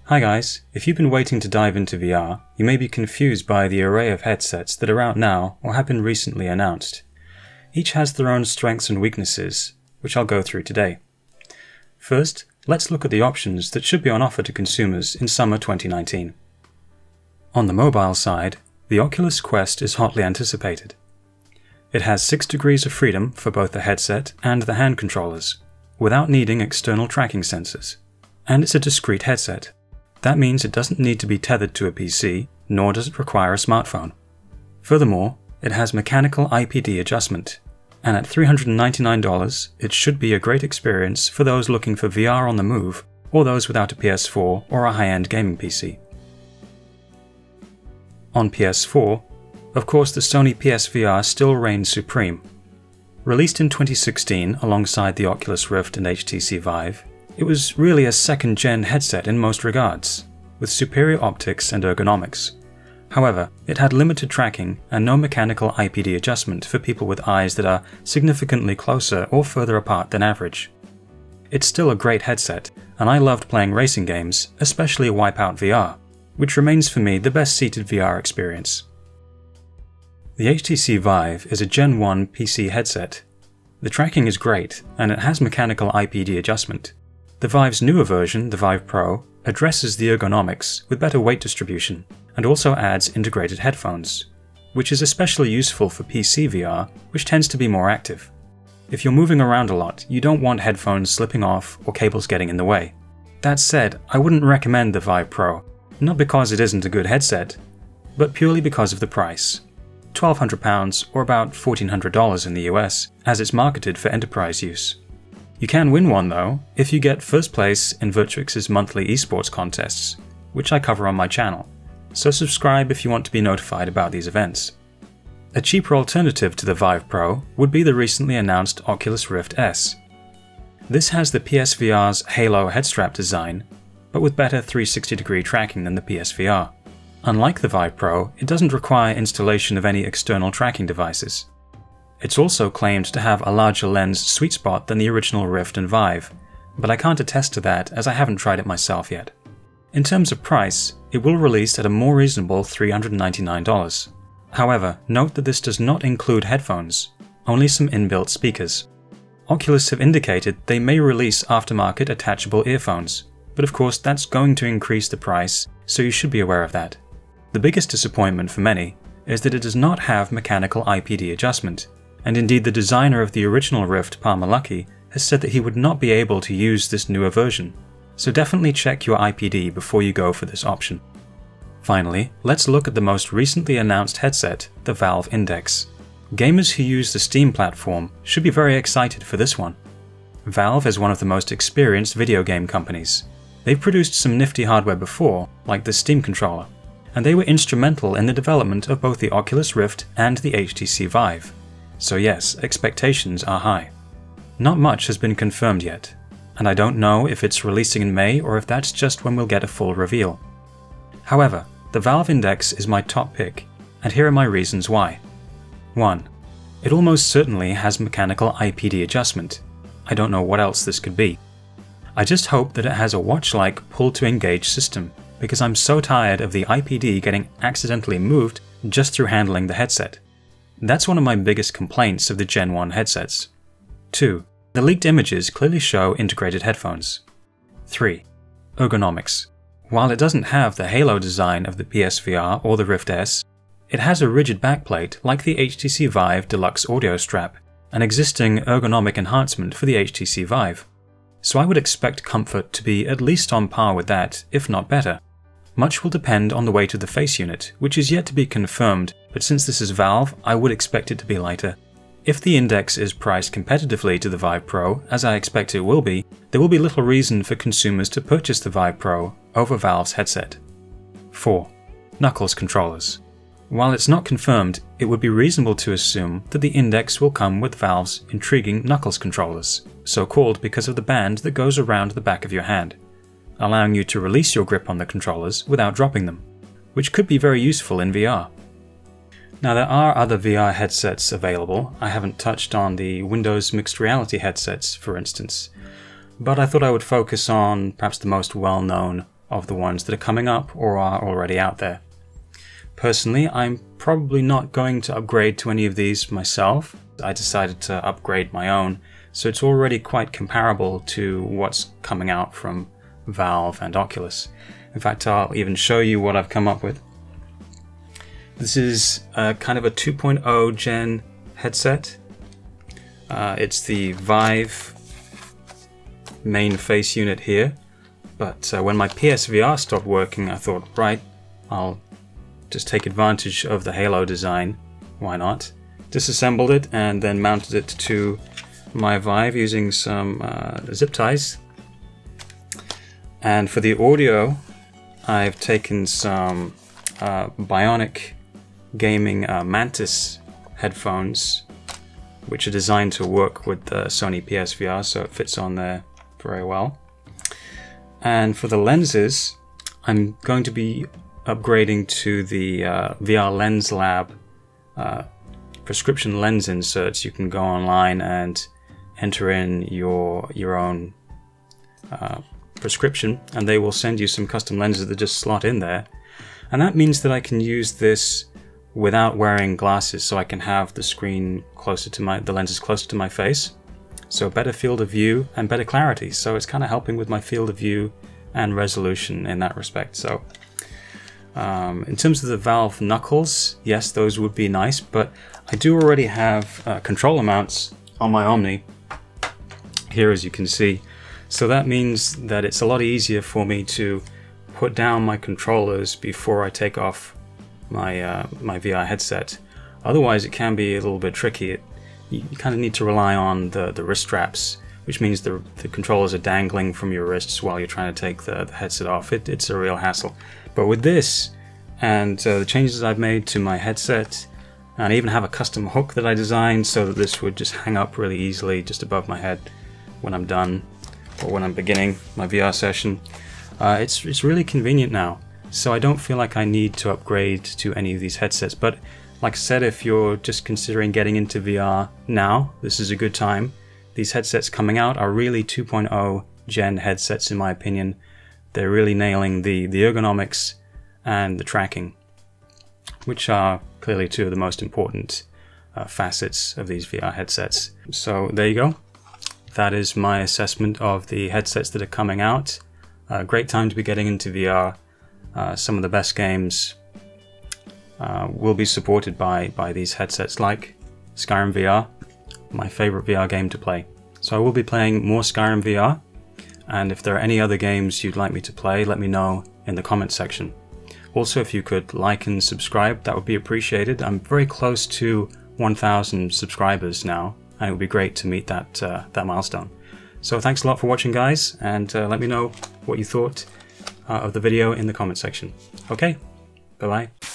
Hi guys, if you've been waiting to dive into VR, you may be confused by the array of headsets that are out now or have been recently announced. Each has their own strengths and weaknesses, which I'll go through today. First, let's look at the options that should be on offer to consumers in summer 2019. On the mobile side, the Oculus Quest is hotly anticipated. It has 6 degrees of freedom for both the headset and the hand controllers, without needing external tracking sensors. And it's a discrete headset. That means it doesn't need to be tethered to a PC, nor does it require a smartphone. Furthermore, it has mechanical IPD adjustment, and at $399, it should be a great experience for those looking for VR on the move, or those without a PS4 or a high-end gaming PC. On PS4, of course the Sony PSVR still reigns supreme. Released in 2016 alongside the Oculus Rift and HTC Vive, it was really a second-gen headset in most regards, with superior optics and ergonomics. However, it had limited tracking and no mechanical IPD adjustment for people with eyes that are significantly closer or further apart than average. It's still a great headset, and I loved playing racing games, especially Wipeout VR, which remains for me the best seated VR experience. The HTC Vive is a Gen 1 PC headset. The tracking is great, and it has mechanical IPD adjustment. The Vive's newer version, the Vive Pro, addresses the ergonomics with better weight distribution and also adds integrated headphones, which is especially useful for PC VR, which tends to be more active. If you're moving around a lot, you don't want headphones slipping off or cables getting in the way. That said, I wouldn't recommend the Vive Pro, not because it isn't a good headset, but purely because of the price. £1,200 or about $1,400 in the US, as it's marketed for enterprise use. You can win one though, if you get first place in Virtuix's monthly esports contests, which I cover on my channel, so subscribe if you want to be notified about these events. A cheaper alternative to the Vive Pro would be the recently announced Oculus Rift S. This has the PSVR's Halo headstrap design, but with better 360-degree tracking than the PSVR. Unlike the Vive Pro, it doesn't require installation of any external tracking devices. It's also claimed to have a larger lens sweet spot than the original Rift and Vive, but I can't attest to that as I haven't tried it myself yet. In terms of price, it will release at a more reasonable $399. However, note that this does not include headphones, only some inbuilt speakers. Oculus have indicated they may release aftermarket attachable earphones, but of course that's going to increase the price, so you should be aware of that. The biggest disappointment for many is that it does not have mechanical IPD adjustment. And indeed the designer of the original Rift, Palmer Luckey, has said that he would not be able to use this newer version, so definitely check your IPD before you go for this option. Finally, let's look at the most recently announced headset, the Valve Index. Gamers who use the Steam platform should be very excited for this one. Valve is one of the most experienced video game companies. They've produced some nifty hardware before, like the Steam controller, and they were instrumental in the development of both the Oculus Rift and the HTC Vive. So yes, expectations are high. Not much has been confirmed yet, and I don't know if it's releasing in May or if that's just when we'll get a full reveal. However, the Valve Index is my top pick, and here are my reasons why. 1. It almost certainly has mechanical IPD adjustment. I don't know what else this could be. I just hope that it has a watch-like pull-to-engage system, because I'm so tired of the IPD getting accidentally moved just through handling the headset. That's one of my biggest complaints of the Gen 1 headsets. 2. The leaked images clearly show integrated headphones. 3. Ergonomics. While it doesn't have the Halo design of the PSVR or the Rift S, it has a rigid backplate like the HTC Vive Deluxe audio strap, an existing ergonomic enhancement for the HTC Vive. So I would expect comfort to be at least on par with that, if not better. Much will depend on the weight of the face unit, which is yet to be confirmed, but since this is Valve, I would expect it to be lighter. If the Index is priced competitively to the Vive Pro, as I expect it will be, there will be little reason for consumers to purchase the Vive Pro over Valve's headset. 4. Knuckles controllers. While it's not confirmed, it would be reasonable to assume that the Index will come with Valve's intriguing Knuckles controllers, so called because of the band that goes around the back of your hand, allowing you to release your grip on the controllers without dropping them, which could be very useful in VR. Now there are other VR headsets available. I haven't touched on the Windows mixed reality headsets, for instance, but I thought I would focus on perhaps the most well-known of the ones that are coming up or are already out there. Personally, I'm probably not going to upgrade to any of these myself. I decided to upgrade my own, so it's already quite comparable to what's coming out from Valve and Oculus. In fact, I'll even show you what I've come up with. This is kind of a 2.0 gen headset. It's the Vive main face unit here, but when my PSVR stopped working, I thought, right, I'll just take advantage of the Halo design. Why not? Disassembled it and then mounted it to my Vive using some zip ties. And for the audio, I've taken some Bionic Gaming Mantis headphones, which are designed to work with the Sony PSVR, so it fits on there very well. And for the lenses, I'm going to be upgrading to the VR Lens Lab prescription lens inserts. You can go online and enter in your own prescription, and they will send you some custom lenses that just slot in there. And that means that I can use this without wearing glasses, so I can have the screen closer to the lenses closer to my face, so better field of view and better clarity. So it's kind of helping with my field of view and resolution in that respect. So in terms of the Valve knuckles, yes, those would be nice, but I do already have controller mounts on my Omni here, as you can see. So that means that it's a lot easier for me to put down my controllers before I take off my my VR headset. Otherwise, it can be a little bit tricky. You kind of need to rely on the wrist straps, which means the controllers are dangling from your wrists while you're trying to take the headset off. It's a real hassle. But with this, and the changes I've made to my headset, and I even have a custom hook that I designed so that this would just hang up really easily just above my head when I'm done or when I'm beginning my VR session. It's really convenient now, so I don't feel like I need to upgrade to any of these headsets. But like I said, if you're just considering getting into VR now, this is a good time. These headsets coming out are really 2.0 gen headsets in my opinion. They're really nailing the ergonomics and the tracking, which are clearly two of the most important facets of these VR headsets. So there you go. That is my assessment of the headsets that are coming out. Great time to be getting into VR. Some of the best games will be supported by these headsets, like Skyrim VR, my favorite VR game to play. So I will be playing more Skyrim VR, and if there are any other games you'd like me to play, let me know in the comments section. Also, if you could like and subscribe, that would be appreciated. I'm very close to 1,000 subscribers now, and it would be great to meet that milestone. So thanks a lot for watching, guys, and let me know what you thought of the video in the comment section. Okay, bye-bye.